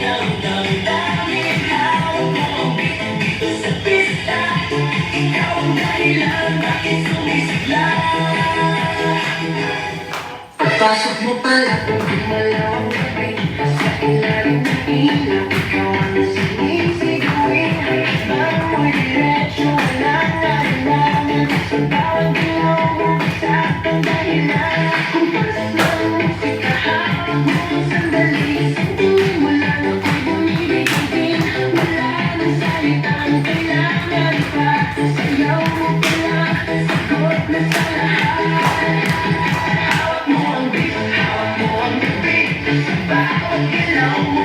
damdamin, hawak mo ang beat dito sa pista. Ikaw ang dahilan, bakit sumisigla? Pagpasok mo pala, gumalaw ang gabi. Sa ilalim ng ilaw, ikaw ang sinisigawin. Parang mo'y diretsyo, walang nalalaman. Sa bawat galaw mo, saktong dahilan. Kung pasas ng musika, hawak mo ang sandali. Sanduin mo lang ako'y bumibigay din. Wala nang salitang kailangan pa. Sayaw mo pala, sagot na sa lahat. Hawak mo ang beat, hawak mo ang beat. Sa bawat galaw mo,